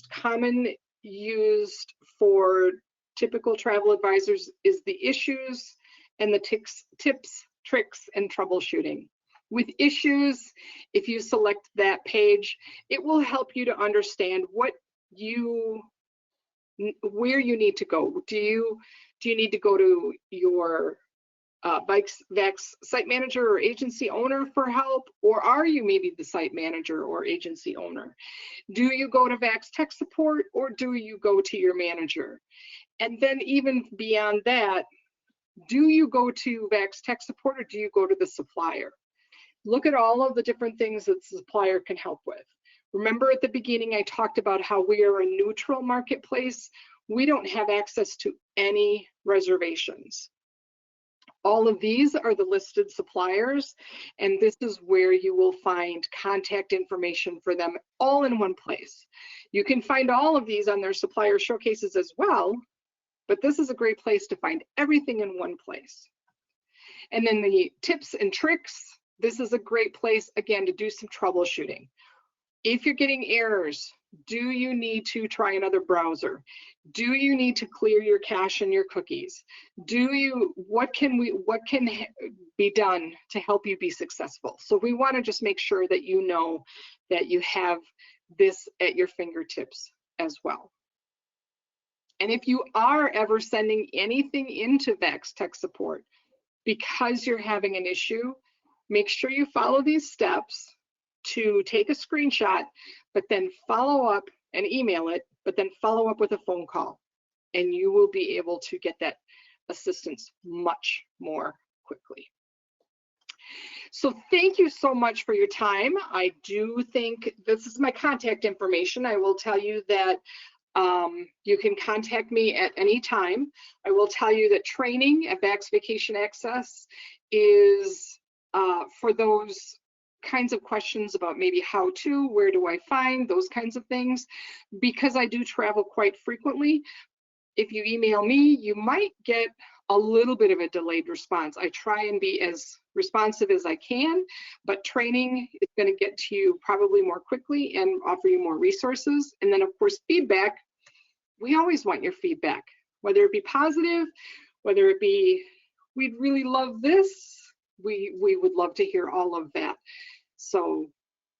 S2: common used for typical travel advisors is the issues and the tips, tricks, and troubleshooting. With issues, if you select that page, it will help you to understand where you need to go. Do you need to go to your VAX site manager or agency owner for help, or are you maybe the site manager or agency owner? Do you go to VAX tech support, or do you go to your manager? And then even beyond that, do you go to VAX tech support, or do you go to the supplier? Look at all of the different things that the supplier can help with. Remember at the beginning, I talked about how we are a neutral marketplace. We don't have access to any reservations. All of these are the listed suppliers, and this is where you will find contact information for them all in one place. You can find all of these on their supplier showcases as well, but this is a great place to find everything in one place. And then the tips and tricks, this is a great place, again, to do some troubleshooting. If you're getting errors, do you need to try another browser? Do you need to clear your cache and your cookies? What can be done to help you be successful? So we want to just make sure that you know that you have this at your fingertips as well. And if you are ever sending anything into VAX tech support because you're having an issue, make sure you follow these steps to take a screenshot, but then follow up and email it, but then follow up with a phone call, and you will be able to get that assistance much more quickly. So thank you so much for your time. I do think this is my contact information. I will tell you that you can contact me at any time. I will tell you that training at VAX VacationAccess is for those kinds of questions about maybe how to, where do I find, those kinds of things. Because I do travel quite frequently, if you email me, you might get a little bit of a delayed response. I try and be as responsive as I can, but training is going to get to you probably more quickly and offer you more resources. And then of course, feedback, we always want your feedback, whether it be positive, whether it be, we'd really love this, we would love to hear all of that. So,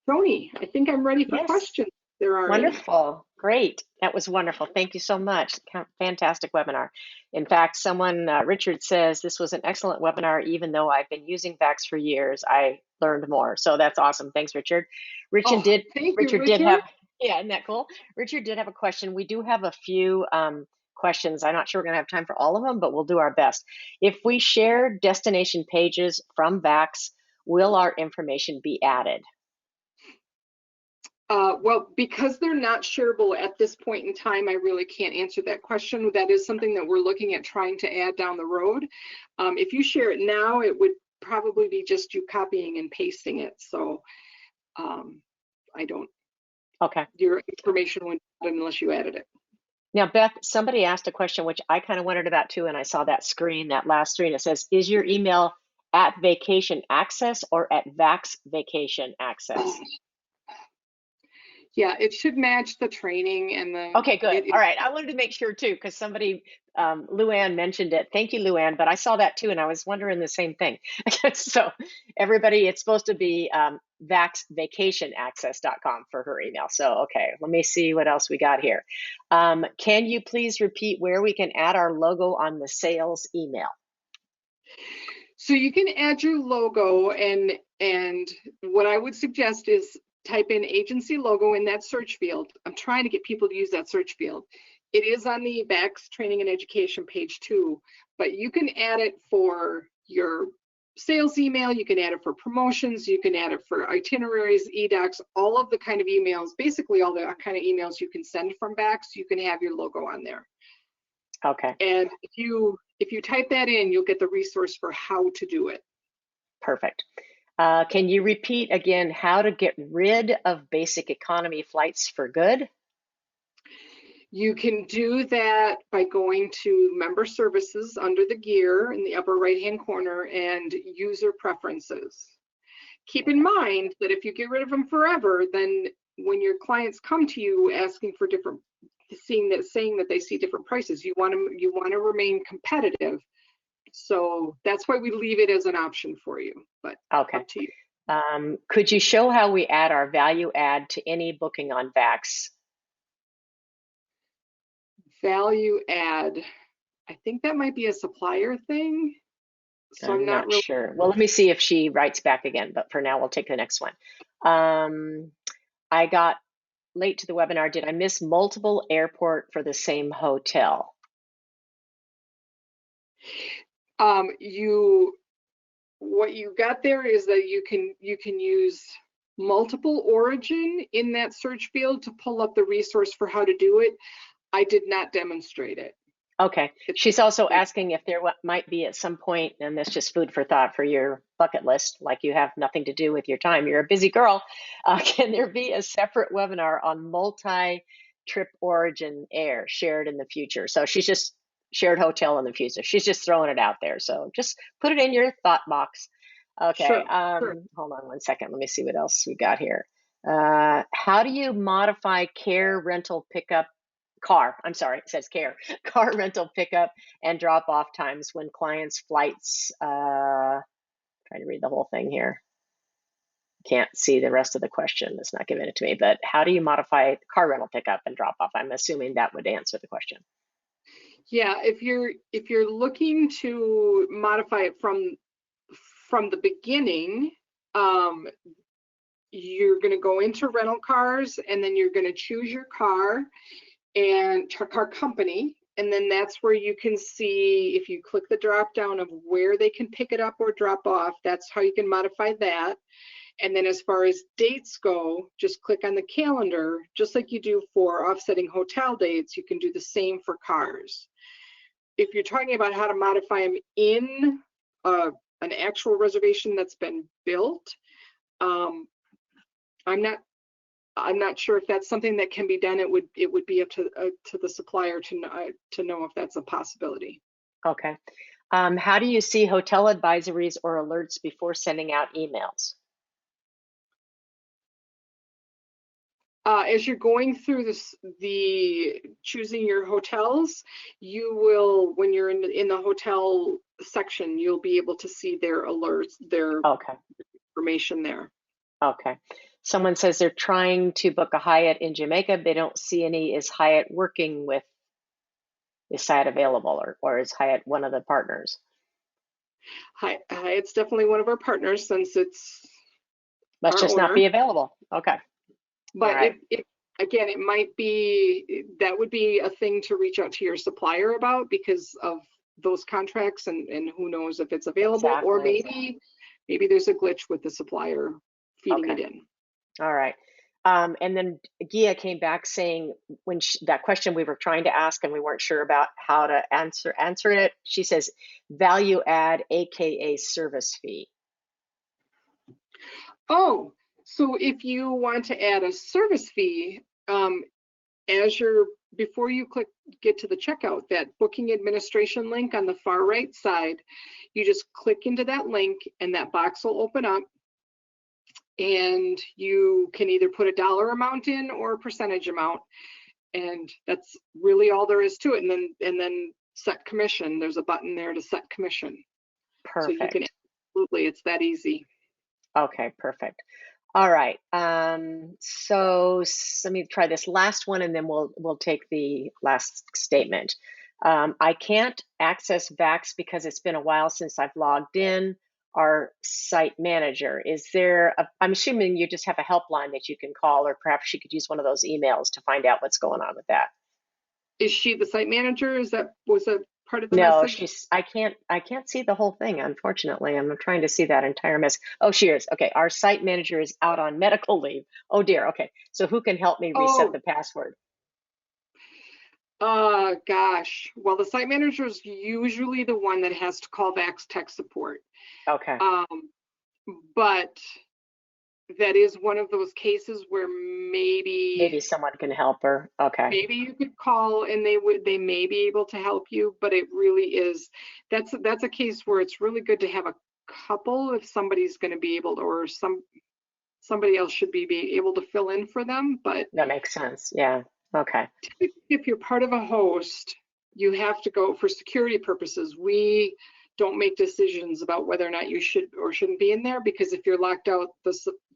S2: Tony, I think I'm ready for questions. There are
S1: wonderful. Great. That was wonderful. Thank you so much. Fantastic webinar. In fact, Richard says, this was an excellent webinar. Even though I've been using VAX for years, I learned more. So that's awesome. Thanks, Richard. Richard did have, yeah, isn't that cool? Richard did have a question. We do have a few questions. I'm not sure we're going to have time for all of them, but we'll do our best. If we share destination pages from VAX, will our information be added?
S2: Well, because they're not shareable at this point in time, I really can't answer that question. That is something that we're looking at trying to add down the road. If you share it now, it would probably be just you copying and pasting it. So I don't.
S1: Okay.
S2: Your information wouldn't unless you added it.
S1: Now, Beth, somebody asked a question which I kind of wondered about too, and I saw that screen, that last screen. It says, is your email at VacationAccess or at VAX VacationAccess?
S2: Yeah, it should match the training and the.
S1: Okay, good. All right. I wanted to make sure too, because somebody, Luann mentioned it. Thank you, Luann. But I saw that too, and I was wondering the same thing. So everybody, it's supposed to be VaxVacationAccess.com for her email. So, okay, let me see what else we got here. Can you please repeat where we can add our logo on the sales email?
S2: So you can add your logo, and what I would suggest is type in agency logo in that search field. I'm trying to get people to use that search field. It is on the VAX training and education page too, but you can add it for your sales email, you can add it for promotions, you can add it for itineraries, eDocs, all of the kind of emails, basically all the kind of emails you can send from VAX, you can have your logo on there.
S1: Okay.
S2: And if you type that in, you'll get the resource for how to do it.
S1: Perfect. Can you repeat again how to get rid of basic economy flights for good?
S2: You can do that by going to member services under the gear in the upper right-hand corner and user preferences. Keep in mind that if you get rid of them forever, then when your clients come to you asking for different, saying that they see different prices, you want to remain competitive. So that's why we leave it as an option for you, but
S1: Okay.
S2: up to you.
S1: Could you show how we add our value add to any booking on VAX?
S2: Value add, I think that might be a supplier thing. So I'm not really
S1: sure. Well, let me see if she writes back again, but for now, we'll take the next one. I got late to the webinar. Did I miss multiple airport for the same hotel?
S2: What you got there is that you can use multiple origin in that search field to pull up the resource for how to do it. I did not demonstrate it.
S1: Okay. She's also asking if there might be at some point, and that's just food for thought for your bucket list, like you have nothing to do with your time, you're a busy girl, can there be a separate webinar on multi-trip origin air shared in the future? So she's just shared hotel in the future. She's just throwing it out there. So just put it in your thought box. Okay.
S2: Sure.
S1: Hold on one second. Let me see what else we got here. How do you modify car rental pickup rental and drop off times when clients' flights, trying to read the whole thing here. Can't see the rest of the question. It's not giving it to me, but how do you modify car rental pickup and drop off? I'm assuming that would answer the question.
S2: Yeah, if you're looking to modify it from the beginning, you're going to go into rental cars and then you're going to choose your car and car company, and then that's where you can see, if you click the drop down of where they can pick it up or drop off, that's how you can modify that. And then as far as dates go, just click on the calendar, just like you do for offsetting hotel dates, you can do the same for cars. If you're talking about how to modify them in an actual reservation that's been built, I'm not sure if that's something that can be done. It would be up to the supplier to know if that's a possibility.
S1: Okay. How do you see hotel advisories or alerts before sending out emails?
S2: As you're going through the choosing your hotels, you will, when you're in the hotel section, you'll be able to see their alerts, their information there.
S1: Okay. Someone says they're trying to book a Hyatt in Jamaica. They don't see any. Is Hyatt working with, is Hyatt available, or is Hyatt one of the partners?
S2: Hyatt's definitely one of our partners since it's
S1: Must just not be available. Okay.
S2: But again, it might be, that would be a thing to reach out to your supplier about because of those contracts, and who knows if it's available, or maybe there's a glitch with the supplier feeding it in.
S1: All right. And then Gia came back saying, when that question we were trying to ask and we weren't sure about how to answer it, she says value add, aka service fee.
S2: Oh, so if you want to add a service fee, before you get to the checkout, that booking administration link on the far right side, you just click into that link and that box will open up, and you can either put a dollar amount in or a percentage amount, and that's really all there is to it. And then set commission. There's a button there to set commission.
S1: Perfect.
S2: So you can absolutely, it's that easy.
S1: Okay, perfect. All right. So let me try this last one, and then we'll take the last statement. I can't access VAX because it's been a while since I've logged in. Our site manager, is there? I'm assuming you just have a helpline that you can call, or perhaps she could use one of those emails to find out what's going on with that.
S2: Is she the site manager? Was a part of the
S1: No,
S2: message?
S1: she's, I can't see the whole thing, unfortunately. I'm trying to see that entire mess. Oh, she is. Okay. Our site manager is out on medical leave. Oh dear. Okay. So who can help me reset
S2: Oh,
S1: the password?
S2: gosh. Well, the site manager is usually the one that has to call VAX tech support.
S1: Okay.
S2: Um, but that is one of those cases where
S1: Maybe someone can help her. Okay.
S2: maybe you could call and they may be able to help you, but it really is, that's a case where it's really good to have a couple if somebody's going to be able to, or somebody else should be able to fill in for them. But
S1: That makes sense. Yeah. Okay.
S2: if you're part of a host, you have to go for security purposes. We don't make decisions about whether or not you should or shouldn't be in there, because if you're locked out, the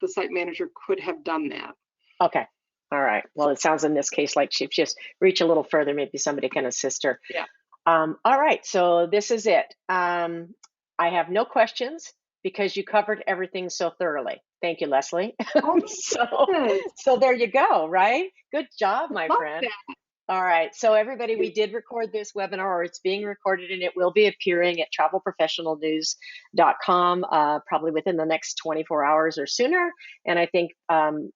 S2: site manager could have done that.
S1: Okay. All right. Well, it sounds in this case like she'd just reach a little further. Maybe somebody can assist her.
S2: Yeah.
S1: All right. So this is it. I have no questions because you covered everything so thoroughly. Thank you, Leslie.
S2: Oh,
S1: so,
S2: good.
S1: so there you go, right? Good job, my
S2: Love
S1: friend.
S2: that.
S1: All right. So everybody, we did record this webinar, or it's being recorded, and it will be appearing at travelprofessionalnews.com probably within the next 24 hours or sooner. And I think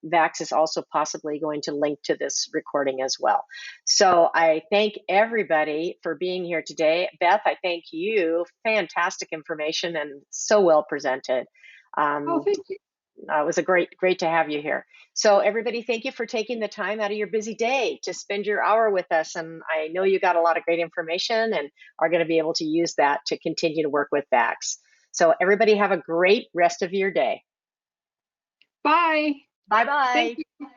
S1: VAX is also possibly going to link to this recording as well. So I thank everybody for being here today. Beth, I thank you. Fantastic information and so well presented.
S2: Oh,
S1: Um,
S2: thank you.
S1: it was a great to have you here. So everybody, thank you for taking the time out of your busy day to spend your hour with us. And I know you got a lot of great information and are going to be able to use that to continue to work with VAX. So everybody have a great rest of your day.
S2: Bye.
S1: Bye
S2: Thank
S1: bye.
S2: you.